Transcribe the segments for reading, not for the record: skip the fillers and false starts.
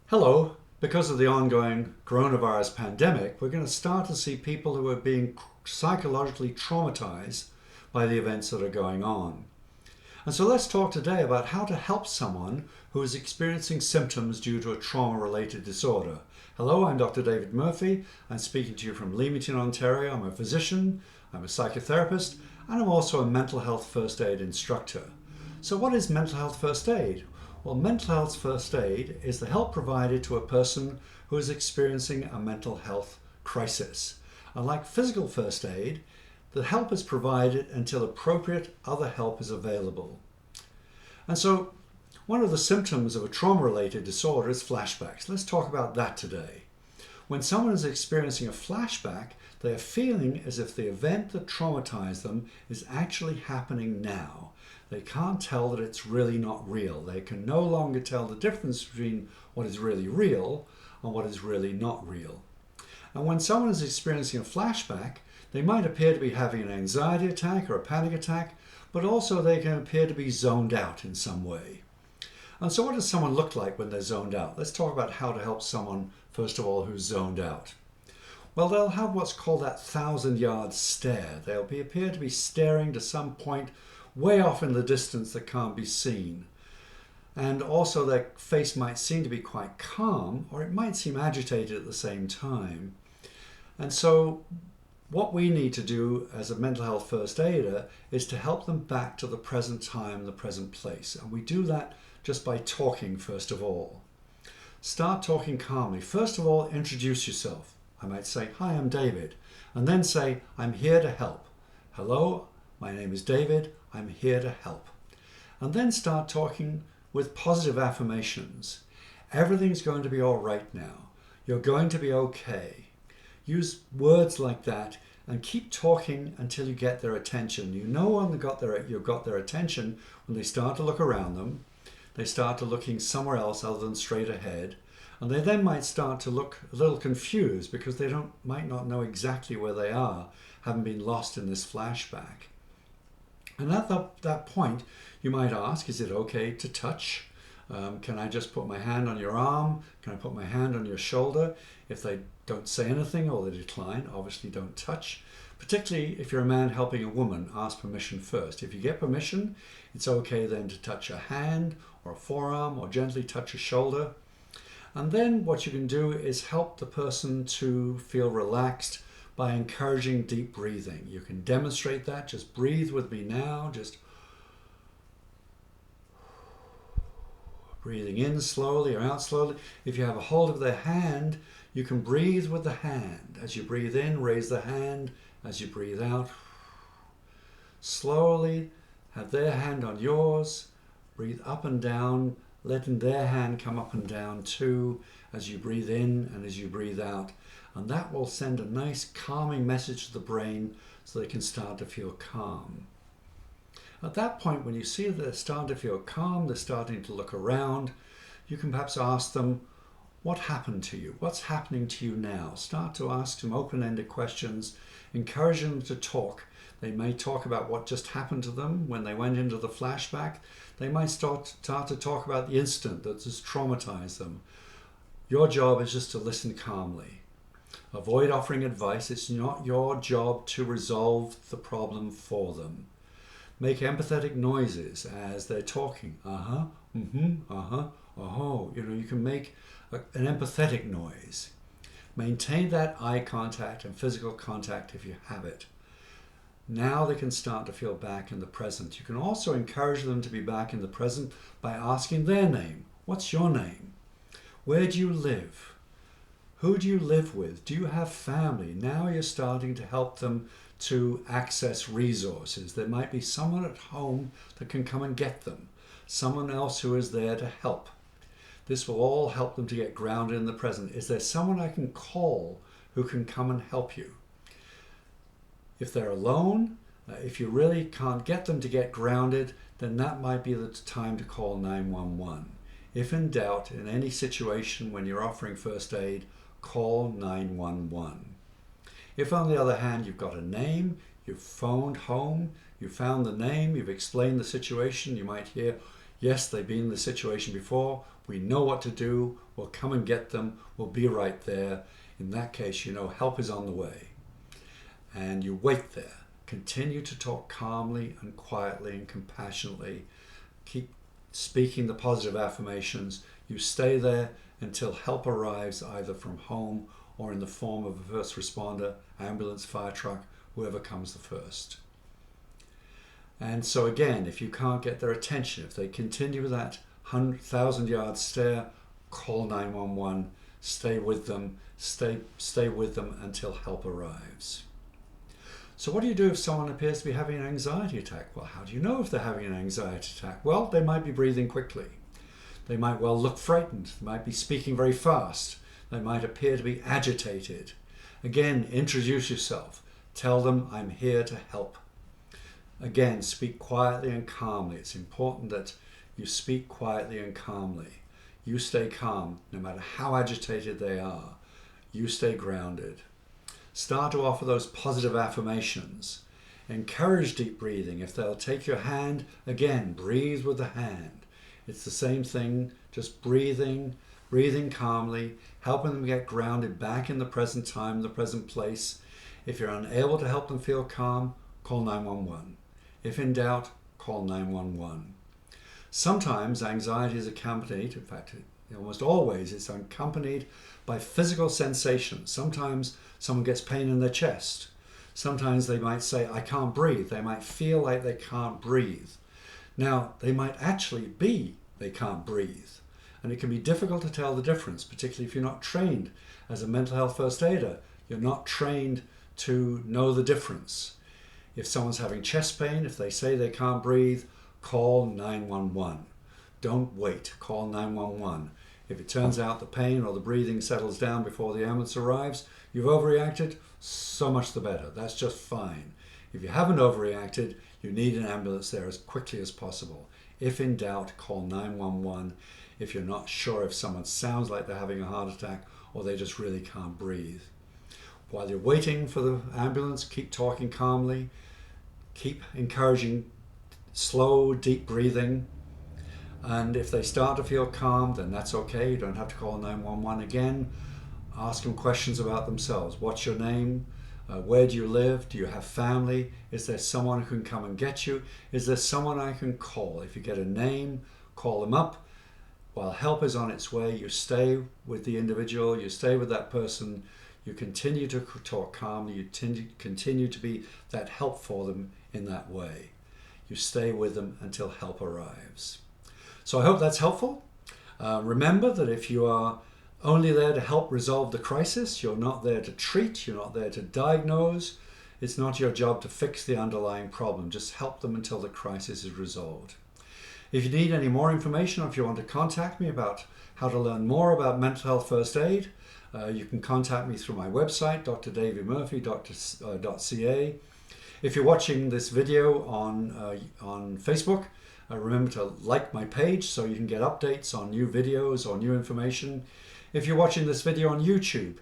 Hello. Because of the ongoing coronavirus pandemic, we're going to start to see people who are being psychologically traumatized by the events that are going on. And so let's talk today about how to help someone who is experiencing symptoms due to a trauma-related disorder. Hello, I'm Dr. David Murphy. I'm speaking to you from Leamington, Ontario. I'm a physician, I'm a psychotherapist, and I'm also a mental health first aid instructor. So what is mental health first aid? Well, mental health first aid is the help provided to a person who is experiencing a mental health crisis. Unlike physical first aid, the help is provided until appropriate other help is available. And so, one of the symptoms of a trauma-related disorder is flashbacks. Let's talk about that today. When someone is experiencing a flashback, they are feeling as if the event that traumatized them is actually happening now. They can't tell that it's really not real. They can no longer tell the difference between what is really real and what is really not real. And when someone is experiencing a flashback, they might appear to be having an anxiety attack or a panic attack, but also they can appear to be zoned out in some way. And so what does someone look like when they're zoned out? Let's talk about how to help someone, first of all, who's zoned out. Well, they'll have what's called that 1,000-yard stare. They'll appear to be staring to some point way off in the distance that can't be seen. And also their face might seem to be quite calm, or it might seem agitated at the same time. And so what we need to do as a mental health first aider is to help them back to the present time, the present place. And we do that just by talking first of all. Start talking calmly. First of all, introduce yourself. I might say, "Hi, I'm David," and then say, "I'm here to help." "Hello, my name is David. I'm here to help." And then start talking with positive affirmations. Everything's going to be all right now. You're going to be okay. Use words like that and keep talking until you get their attention. You know when you've got their attention when they start to look around them. They start to looking somewhere else other than straight ahead. And they then might start to look a little confused because they might not know exactly where they are, having been lost in this flashback. And at that point, you might ask, is it okay to touch? Can I just put my hand on your arm? Can I put my hand on your shoulder? If they don't say anything or they decline, obviously don't touch. Particularly if you're a man helping a woman, ask permission first. If you get permission, it's okay then to touch a hand or a forearm or gently touch a shoulder. And then what you can do is help the person to feel relaxed by encouraging deep breathing. You can demonstrate that. Just breathe with me now. Just breathing in slowly or out slowly. If you have a hold of their hand, you can breathe with the hand. As you breathe in, raise the hand. As you breathe out, slowly have their hand on yours. Breathe up and down, letting their hand come up and down too as you breathe in and as you breathe out. And that will send a nice calming message to the brain so they can start to feel calm. At that point, when you see that they're starting to feel calm, they're starting to look around, you can perhaps ask them, what happened to you? What's happening to you now? Start to ask some open-ended questions, encouraging them to talk. They may talk about what just happened to them when they went into the flashback. They might start to talk about the incident that just traumatized them. Your job is just to listen calmly. Avoid offering advice. It's not your job to resolve the problem for them. Make empathetic noises as they're talking. Uh-huh, mm-hmm, uh-huh, oh. You can make an empathetic noise. Maintain that eye contact and physical contact if you have it. Now they can start to feel back in the present. You can also encourage them to be back in the present by asking their name. What's your name? Where do you live? Who do you live with? Do you have family? Now you're starting to help them to access resources. There might be someone at home that can come and get them. Someone else who is there to help. This will all help them to get grounded in the present. Is there someone I can call who can come and help you? If they're alone, if you really can't get them to get grounded, then that might be the time to call 911. If in doubt, in any situation when you're offering first aid, call 911. If on the other hand you've got a name, you've phoned home, you found the name, you've explained the situation, you might hear, Yes, they've been in the situation before. We know what to do. We'll come and get them. We'll be right there. In that case, you know help is on the way. And you wait there. Continue to talk calmly and quietly and compassionately. Keep speaking the positive affirmations. You stay there until help arrives, either from home or in the form of a first responder, ambulance, fire truck, whoever comes the first. And so again, if you can't get their attention, if they continue with that 1,000-yard stare, call 911. Stay with them. Stay with them until help arrives. So what do you do if someone appears to be having an anxiety attack? Well, how do you know if they're having an anxiety attack? Well, they might be breathing quickly. They might well look frightened. They might be speaking very fast. They might appear to be agitated. Again, introduce yourself. Tell them, I'm here to help. Again, speak quietly and calmly. It's important that you speak quietly and calmly. You stay calm, no matter how agitated they are. You stay grounded. Start to offer those positive affirmations. Encourage deep breathing. If they'll take your hand, again, breathe with the hand. It's the same thing, just breathing calmly, helping them get grounded back in the present time, the present place. If you're unable to help them feel calm, call 911. If in doubt, call 911. Sometimes anxiety is accompanied, in fact, almost always, it's accompanied by physical sensations. Sometimes someone gets pain in their chest. Sometimes they might say, I can't breathe. They might feel like they can't breathe. Now, they might actually be they can't breathe. And it can be difficult to tell the difference, particularly if you're not trained as a mental health first aider. You're not trained to know the difference. If someone's having chest pain, if they say they can't breathe, call 911. Don't wait, call 911. If it turns out the pain or the breathing settles down before the ambulance arrives, you've overreacted, so much the better. That's just fine. If you haven't overreacted, you need an ambulance there as quickly as possible. If in doubt, call 911 if you're not sure if someone sounds like they're having a heart attack or they just really can't breathe. While you're waiting for the ambulance, keep talking calmly. Keep encouraging slow, deep breathing. And if they start to feel calm, then that's okay. You don't have to call 911 again. Ask them questions about themselves. What's your name? Where do you live? Do you have family? Is there someone who can come and get you? Is there someone I can call? If you get a name, call them up. While help is on its way, you stay with the individual, you stay with that person, you continue to talk calmly, you continue to be that help for them in that way. You stay with them until help arrives. So I hope that's helpful. Remember that if you are only there to help resolve the crisis, you're not there to treat, you're not there to diagnose. It's not your job to fix the underlying problem. Just help them until the crisis is resolved. If you need any more information or if you want to contact me about how to learn more about mental health first aid, you can contact me through my website, drdavidmurphy.ca. If you're watching this video on Facebook, remember to like my page so you can get updates on new videos or new information. If you're watching this video on YouTube,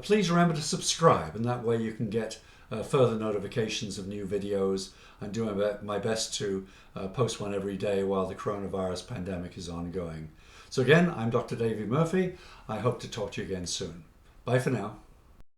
please remember to subscribe, and that way you can get further notifications of new videos. I'm doing my best to post one every day while the coronavirus pandemic is ongoing. So again, I'm Dr. David Murphy. I hope to talk to you again soon. Bye for now.